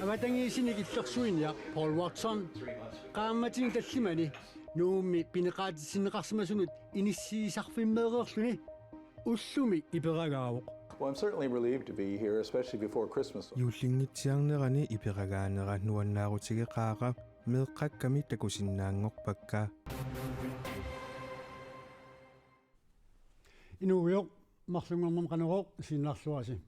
аватангиисиник иллерсуиниа Paul Watson qaammatini tallimani nuummi pineqaatissиннеқарсимасунут иниссиисарфиммеерерлүни уллуми иперагаавоқ. Well, I'm certainly relieved to be here, especially before Christmas. Юллингитсиарнерани иперагаанера нуаннаарутигеқааqa меэққакками такусиннаангорпакка. Инуйоқ марлунгэрмам канероқ синнарлуаси.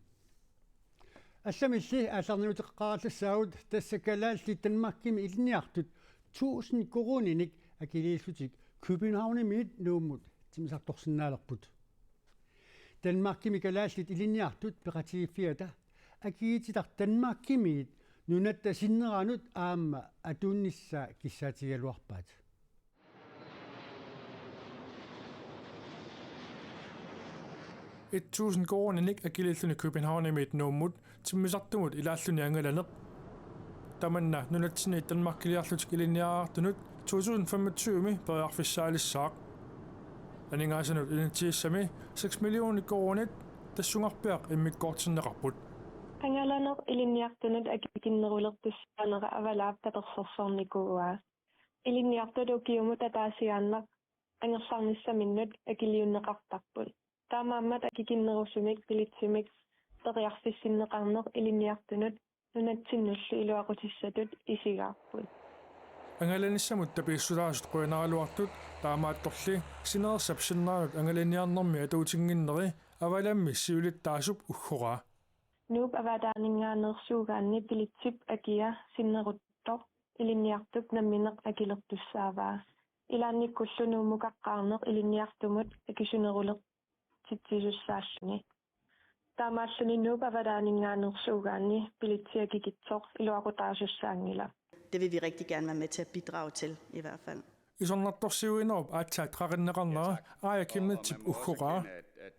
Алламилли аалларниутеққараллассаагут тассакалаалли танмаккими илниартут 1000 корониник акилииллутик Københavnimit nuumut тимисарторсинаалерпут. Танмаккими калааллит илниартут пеқатигиффиата акиититар танмаккимиит нунатта синнеранут аама атууннisса киссаатигалуарпаат. 1000 koronanik akililluni Københavnimit nuumut timmisartumut ilaalluni angalanеq tamanna nunatsini tanmarkiliarlutik ilinniaartunut 2025mi periarfissaalissaaq aningaassanut initiissami 6 milliooni koronit tassungarpiaq immikkoortinneqarput angalanеq ilinniartunut akikinnerulertussaanera avalaaptatersorsornikuua ilinniartulu kiumut ataasiaannaq angersarnissaminnut akiliunneqartarput taamaammat akikinnerusumik pilitsimik teriarfissinneqarneq ilinniartunut nunatsinullu iluaqutissatut isigaarput angalannissamut tapiissulaasut quinaraluartut taamaattorli sineersap sinnaanut angalanniarnermi atuutinginneri avalammi siulittaasup uggora nuup avadaaninngaanersuugaanni pilitsip akia sinneruttor ilinniartup nammineq akilertussaavaa ilaannikkullu nuumukaqqaarneq ilinniartumut akisuneruleq titsisussaalluni taamaalluni nuup avadaaninngaanersuugaanni pilitsiakikitsoq iluaqutaasussaangila. Det vil vi rigtig gerne være med til at bidrage til i hvert fald. Isonnartorsiuinoob aatsaat qaqinneqarnera aajakimnitip uggora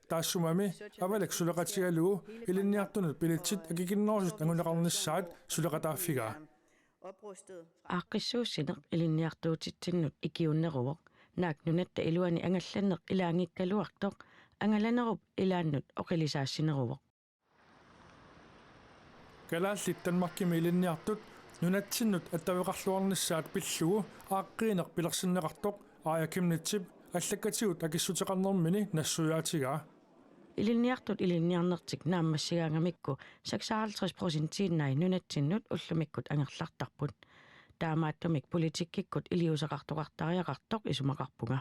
taassumami avalak suleqatigalugu ilinniartunut pilitsit akikinnersut anguneqarnissaat suleqataaffigaa aaqqissuussineq ilinniartuutitsinnut ikiunneruvoq naaknunatta iluani angallanneq ilaangikkaluartoq angalanerup ilaannut oqilisaassineruvoq kalaallit tanmarkimi ilinniartut nunatsinnut attaviqarluarnissaat pillugu aaqqiineq pilersinneqartoq aajakimnitsip аллаккатигут акиссутеқарнэрмини нассуяатигаа иlinniartut ilinniarnertik нааммассигаангамикку 56% нунатсиннут уллумиккут ангерлартарпут таамааттумик политиккиккут илиусеқартоқартариақартоқ исумақарпунга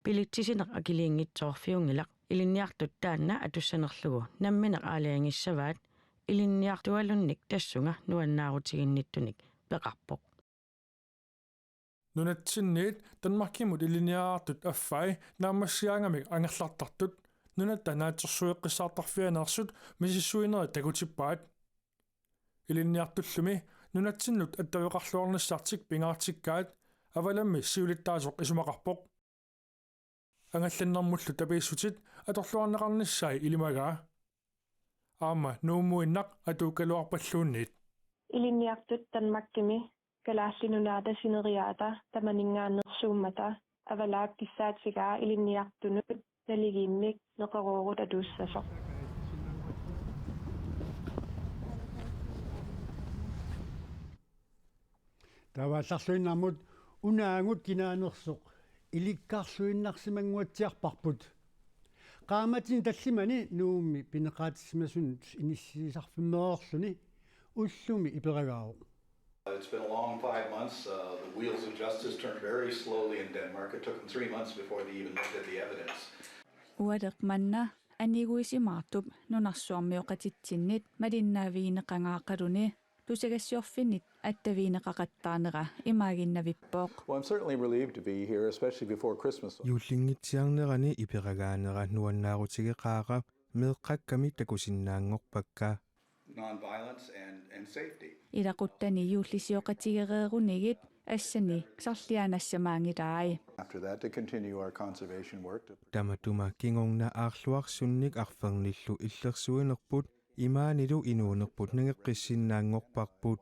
пилитсисинеқ акилиингитсоорфиунгилақ иlinniartut таанна атуссанерлугу намминеқ аалиангиссаваат иlinniartuалунник тассунга нуаннаарутигинниттуник пеқарпоқ нунатсинниит танмаркимут илиниаартут аффай наамассиаангамик ангерлартартут нунатта наатсерсуеққиссаартарфианерсут мисиссуинери такутиппаат илиниартуллуми нунатсиннут аттавеқарлуарниссартик пингаартиккаат аваламми сиулиттаасоқ исумақарпоқ ангалланнэрмуллу табииссутит аторлуарнеқарниссаи илимагаа аама нуумуиннақ атууккалуарпаллуунниит ilinniartut tanmakkimi kalaallinunaata sineriaata tamaninngaanersuummata avalaap kissaatigaa ilinniartunut naligiimmik neqeruurut atuussasoq таваалларлуиннармут унаангут кинаанерсоқ иликкаарлуиннарсимангуатсиарпарпут qaammatini tallimani nuummi pineqaatissimasunut inissiisarfimmeerluni ullumi iperagaavo. It's been a long 5 months. The wheels of justice turned very slowly in Denmark. It took them 3 months before they even looked at the evidence. Uadeqmanna aniguisimaartup nunarsuarmioqatitsinnit malinnaaviineqangaaqaluni tusagassiorfinit attaviineqaqattaanera imaaginnavippoq. Well, I'm certainly relieved to be here, especially before Christmas. Юллингитсиарнерани иперагаанера нуаннаарутигеқааqa меэққакками такусиннаангорпакка Non-violence and safety. Ilaquttani yuullisiоqatigereerunigit assani sarlianassamaangilaai. After that, to continue our conservation work. Tamatuma kingongna aarluarsunnik arfernillu illersuinerput imaanilu inuunerput nangeqqissinnaangorparput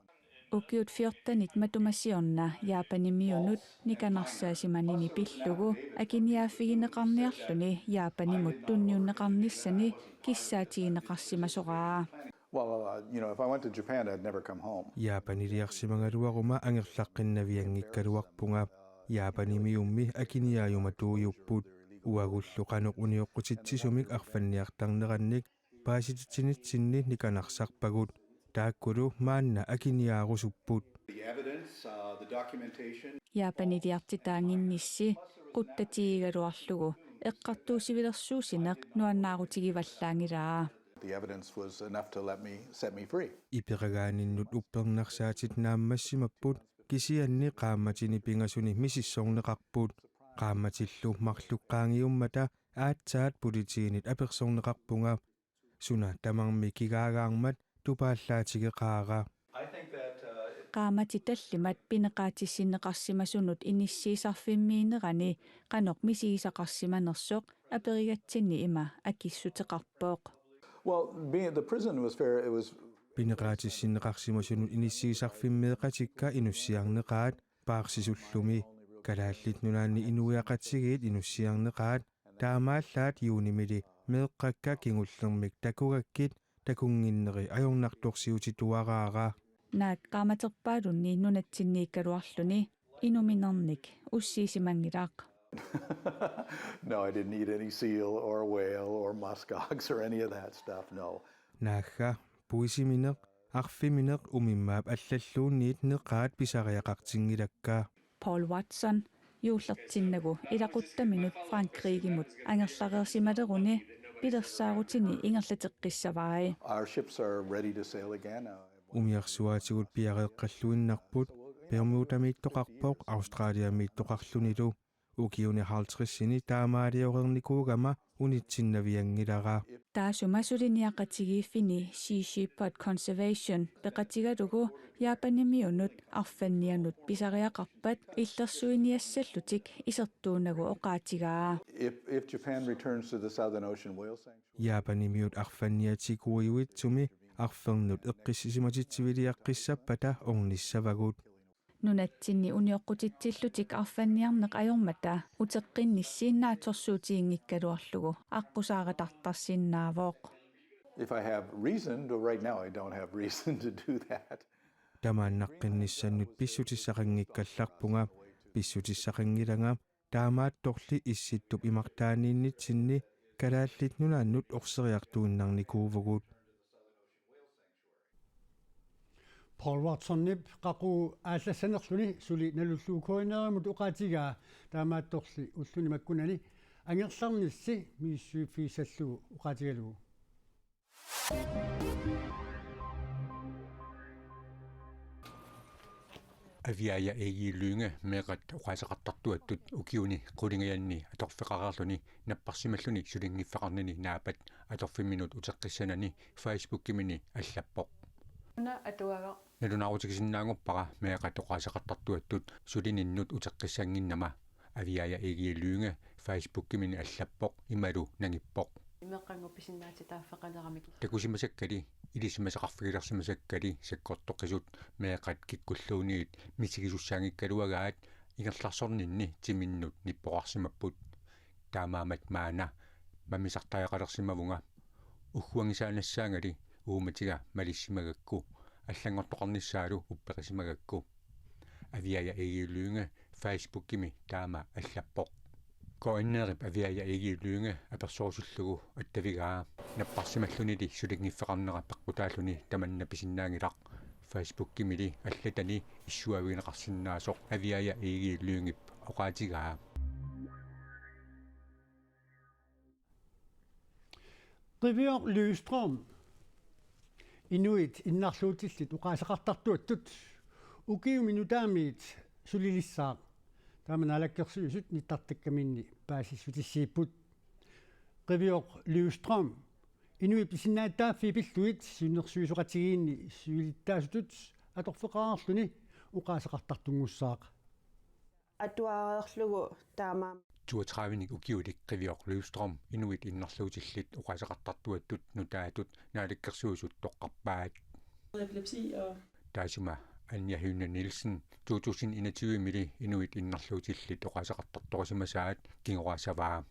ukiut fiortanit matumassiorna yaapanimiunut nikanarsaasimanini pillugu akiniaaffigineqarniarluni yaapanimut tunniunneqarnissani kissaatigineqarsimasoraa If I went to Japan, I'd never come home. Japaniliarsimangaluaruma angerlaqqinnavianngikkaluarpunga Japanimiummi akiniajumatuujupput uagulluqanuq unioqqutitsisumik arfanniartarnerannik paasititsinitsinni nikanarсарпагут taakkulu maanna akiniaarusupput The evidence, the documentation. Japaniliartitaanginnissi quttatiigaluarlugu eqqartuusivilersuusineq nuannaarutigivallаангилаа. The evidence was enough to set me free. Ipiragaaninnut uppernarsaatit naammassimapput kisianni qaammatini pingasuni misissorneqarput qaammatillu marluqqaangiummata aatsaat politiinit apersorneqarpunga suna tamarmi kigaagaarmat tupaallaatigeqaaga I think that qaamati tallimat pineqaatissinneqarsimasunut inissiisarfimmiinerani qanoq misiisaqarsimanersoq aperigatsinni ima akissuteqarpooq. the prison was fair. It was pineqaatissinneqarsimasunut inissiisarfimmeeqatikka inussiarneqaat paarsisulllumi kalaallit nunaanni inuiaqatsigiit inussiarneqaat taamaallaat yuunimili meeqqakka kingullermik takugakkit takunginneri ajornartorsiutituaraaga Naak qaamaterpaalunni nunatsinniikkaluarluni inuminernik ussiisimangilaaq. No, I didn't eat any seal or whale or muskox or any of that stuff. No. naagga puisimineq arfimineq umimmaap allalluunniit neqaat pisariaqartingilakka Paul Watson juullertinnagu ilaquttaminut Frankrigimut angerlareersimaleruni pilersaarutini ingerlateqqissavaai. Our ships are ready to sail again. umiarsuaatigut piareeqqalluinnarput Bermuda-miittoqarpoq Australia-miittoqarlunilu ukiuni 50-sini taamaaliorernikuugama unitsinnaviangilara Taasumasuliniaqatigiiffini Sea Shepherd Conservation peqatigalugu Japanimiunut arfannianut pisariaqarpat illersuiniassallutik isertuunagu oqaatigaa. If Japan returns to the Southern Ocean whale sanctuary, Japanimiut arfanniatikuiuitsumi arfernut eqqisisimatitsivialiaqqissappata ornissavagut Nunatsinni unioqqutitsillutik arfanniarneq ajormata uteqqinnissiinnaatsorsuutiingikkaluarlugu aqqusaaretartarsinnaavooq. if I have reason to, right now I don't have reason to do that. tamaannaqqinnissanut pissutissaqanngikkallarpunga pissutissaqangilanga taamaattorli issittup imartaaniinnitsinni kalaallit nunaannut orseriartuunnarnikuuvugut Paul Watsonnip qaqu aallassanersuni suli nalulluukoinerimut uqaatigaa taamaattorli ulluni makkunani angersarnissi miissuuffiissallugu uqaatigalugu Aviaja egiilluinga meeqat uqaasaqartartuattut ukiuni qulingayanni atorfeqararluni napparsimalluni sulingiffaqarnini naapat atorfimminut uteqqissanani Facebook-kimini allappoq Nalunaarutikisinnaangorpara meeqat uqaasaqartartuattut sulininnut uteqqissanginnama aviaja egiilluinga Facebook-kimini allappoq imalu nangippoq takusimasakkali ilisimasaqarfigilersimasakkali sakkortoqqisut meeqat kikkulluuniit misigisussaangikkaluagaat ingerlarsorninni timinnut nippoqarsimapput taamaamat maana mamisartaajaqalersimavunga ugguangisaanassaangali uumatiga malissimagakku аллангортоқарниссаалу уппеқисимагакку авиая эгиуллуинга Facebook-кими таама аллаппоқ коиннерип авиая эгиуллуинга аперсоорсуллугу аттавигаа наппарсималлунили сулингиффеқарнера пеққутааллуни таманна писиннаангилақ Facebook-кимили аллатани иссуавигинеқарсинаасоқ авиая эгиуллуингип оqaатигаа Rivier Løgstrøm Inuit innarluutillit uqaasaqartartuattut ukiuminutaamiit sulilissaaq taamana alakkersuusut nittartakkaminni paasissutissiipput Rivier Løgstrøm Inuit pisinnaataaffi pilluit siunnersuisuqatigiinni suilittaasutut atorfeqaarluni uqaasaqartartungussaaqa atuareerlugu taama 32 ukiulik Rivier Løgstrøm Inuit innarluutillit uqaasaqartartuattut nutaatut naalikkersuusut toqqarpaat epilepsi og taasuma Anja Hyne Nielsen 2021 mili Inuit innarluutillit uqaasaqartartorisimasaat kingoraasavaa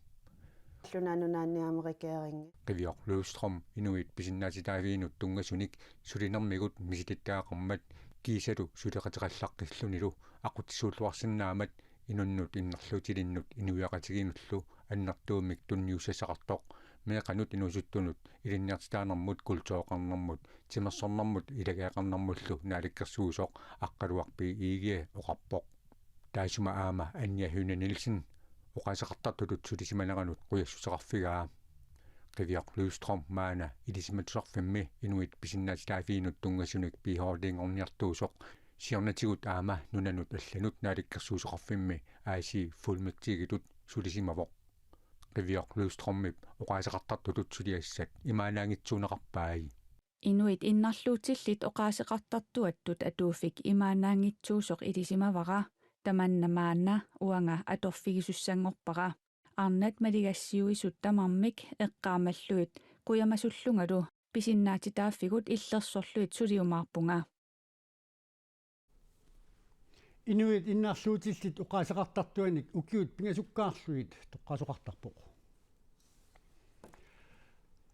Qivior Løvstrøm Inuit pisinnaatitaaviinut tungasunik sulinermigut misitittaaqarmat kiisalu suleqatiqallaqqillunilu aqutissuulluarsinnaamat inunnut innerlutilinnut inuiaqatiginullu annertuumik tunniussasaqartoq meeqanut inusuttunut ilinniartitaanermut kultooqarnermut timersornermut ilagaaqarnermullu naalikkersuusoq aqqaluarpi iigia oqarpoq taasuma aama Anja Hyne Nielsen oqasaqartartulut sulisimaneranut quiassuseqarfigaa Qivior Løvstrøm maana ilisimatusarfimmi inuit pisinnaatitaaviinut tungasunik pihoorliingorniartuusoq siornatigut aama nunanut allanut naalikkersuusoqarfimmi aasi fullmiktigitut sulisimavoq Qivior Løvstrømmip oqasaqartartulut suliassat imaanaangitsuuneqarpaai Inuit innarluutillit oqaaseqartartuattut atuufik imaanaangitsuusoq ilisimavara tamannamaana uanga atorfigisussangorpara arnat maligassiuisut tamarmik eqqaamalluit quyamasullungalu pisinnaatitaaffigut illersorluit suliumaarpunga Inuit innarluutillit oqaaseqartartuanik ukiut pingasukkaarluit toqqasoqartarpoq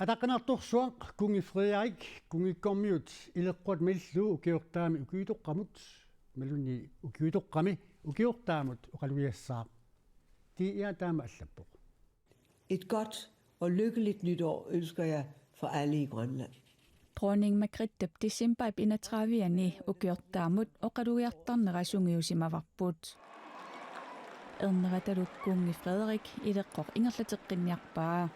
Ataqanartorsuaq kungi Frederik kungikkormiut ileqquat millu ukiortaami ukiutoqqamut malunni ukiutoqqami ukiortaamut oqaluiassaaq Tia taama allappoq Et godt og lykkeligt nytår ønsker jeg for alle i Grønland. Dronning Margrethe Tissimbaib inatraviani ukiortaamut oqaluiartarnerasungiusimavarput erneratalukkунgi Frederik ileqqoq ingerlateqqinniarpaa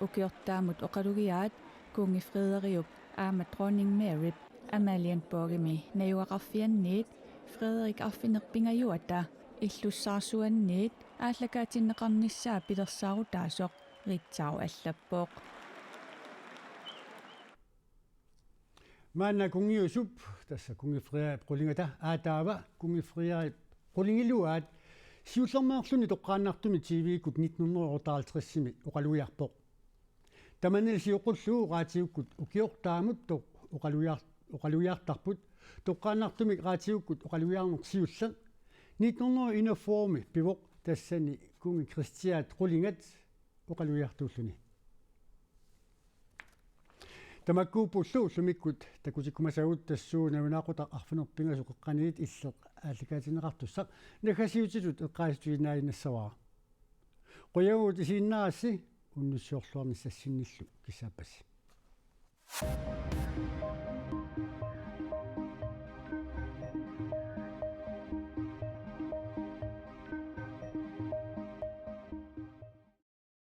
ukiortaamut oqalugiaat kungi Frederiuk aama dronning Mary Amalienborgimi najuaqarfianniit Frederik arfinerpingajuata illussaarsuanniit ааллакаатиннеқарнissaa пилерсаарутаасоқ ритсау аллаппоқ Maana kungiusup tassa kungi Frederik qulingata aataava kungi Frederik qulingiluaat siullermaarluni toqqaannartumi TV-kut 1953-simi oqaluiarpoq tamanil siuqullu raatiukkut ukiortaamut toq oqaluiartarput toqqaannartumi raatiukkut oqaluiarner siulla 1941 pivoq tassani kungi Christiat qulingat oqaluiartuulluni tamakkuupullu sumikkut takusikkumasagut tassuu navinaaqutaq arfinerpingasu qeqqaniit illeq aallakaatineqartussaq nakasiutilut eqqaasituinaayinnassavaa qoyagut isiinnaassi unnussuorluarnissassinnillu kissaapassi